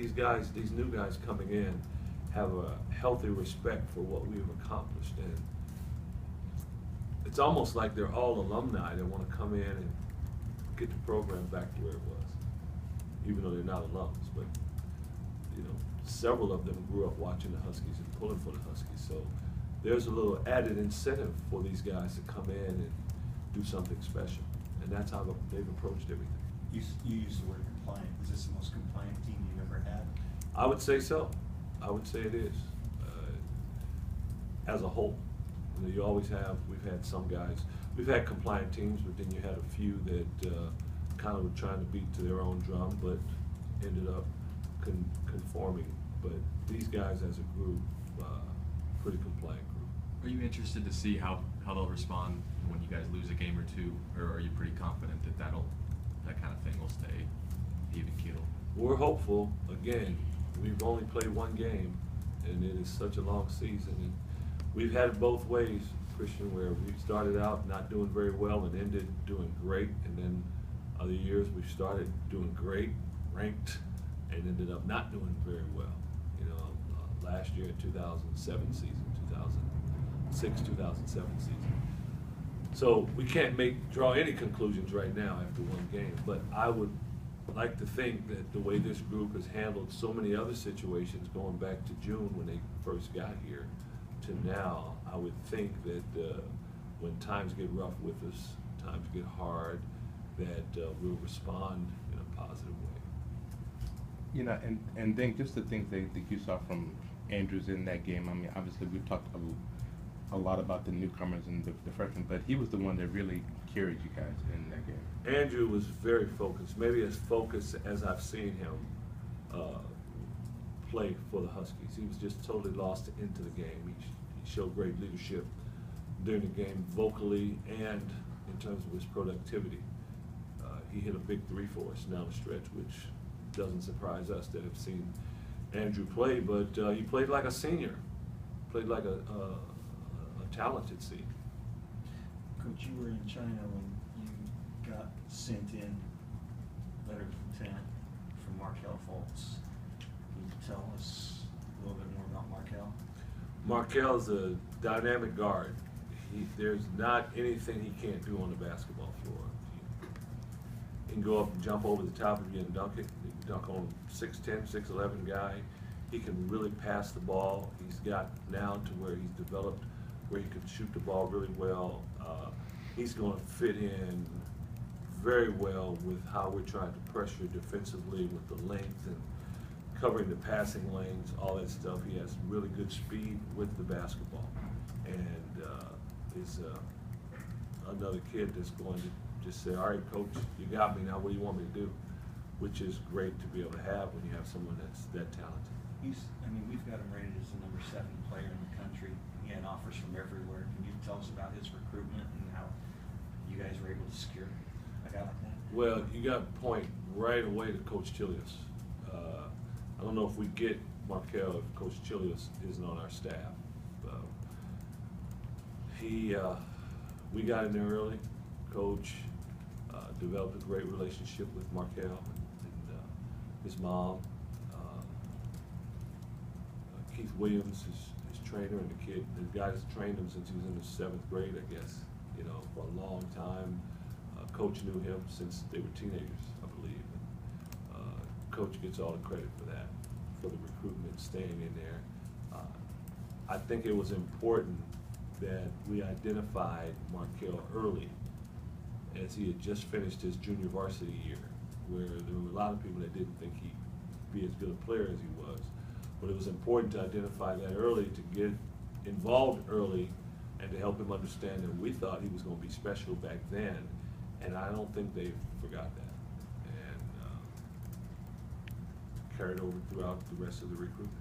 these guys, these new guys coming in, have a healthy respect for what we've accomplished, and it's almost like they're all alumni that want to come in and get the program back to where it was, even though they're not alums. But you know, several of them grew up watching the Huskies and pulling for the Huskies, so there's a little added incentive for these guys to come in and do something special, and that's how they've approached everything. You use the word compliant. Is this the most compliant team you've ever had? I would say so. I would say it is. As a whole, you know, you always have. We've had some guys. We've had compliant teams, but then you had a few that kind of were trying to beat to their own drum, but ended up conforming. But these guys, as a group, pretty compliant group. Are you interested to see how they'll respond when you guys lose a game or two, or are you pretty confident that that kind of thing will stay even keel? We're hopeful. Again, we've only played one game, and it is such a long season. And we've had it both ways, Christian, where we started out not doing very well and ended doing great, and then other years we've started doing great, ranked, and ended up not doing very well. You know, last year, 2007 season, 2006, 2007 season. So we can't draw any conclusions right now after one game, but I would like to think that the way this group has handled so many other situations going back to June when they first got here to now, I would think that when times get rough with us, times get hard, that we'll respond in a positive way. You know, and then just the things that you saw from Andrews in that game. I mean, obviously we've talked a lot about the newcomers and the freshmen, but he was the one that really carried you guys in that game. Andrew was very focused, maybe as focused as I've seen him play for the Huskies. He was just totally lost into the game. He showed great leadership during the game, vocally and in terms of his productivity. He hit a big three for us down the stretch, which doesn't surprise us that have seen Andrew play, but he played like a senior, played like a talented senior. Coach, you were in China when you got sent in letter of intent from Markel Fultz. Can you tell us a little bit more about Markel? Markel's a dynamic guard. There's not anything he can't do on the basketball floor. He can go up and jump over the top of you and dunk it. He can dunk on 6'10", 6'11" guy. He can really pass the ball. He's got now to where he's developed where he can shoot the ball really well. He's going to fit in very well with how we're trying to pressure defensively with the length and covering the passing lanes, all that stuff. He has really good speed with the basketball, and is another kid that's going to just say, all right, coach, you got me, now what do you want me to do? Which is great to be able to have when you have someone that's that talented. We've got him rated as the number 7 player in the country. He had offers from everywhere. Can you tell us about his recruitment and how you guys were able to secure a guy like that? Well, you got to point right away to Coach Chilius. I don't know if we get Markel if Coach Chilius isn't on our staff. We got in there early. Coach developed a great relationship with Markel and his mom. Keith Williams, his trainer, and the guy that's trained him since he was in the 7th grade, I guess, you know, for a long time. Coach knew him since they were teenagers, I believe. Coach gets all the credit for that, for the recruitment, staying in there. I think it was important that we identified Markel early, as he had just finished his junior varsity year, where there were a lot of people that didn't think he'd be as good a player as he was. But it was important to identify that early, to get involved early, and to help him understand that we thought he was going to be special back then, and I don't think they forgot that, and carried over throughout the rest of the recruitment.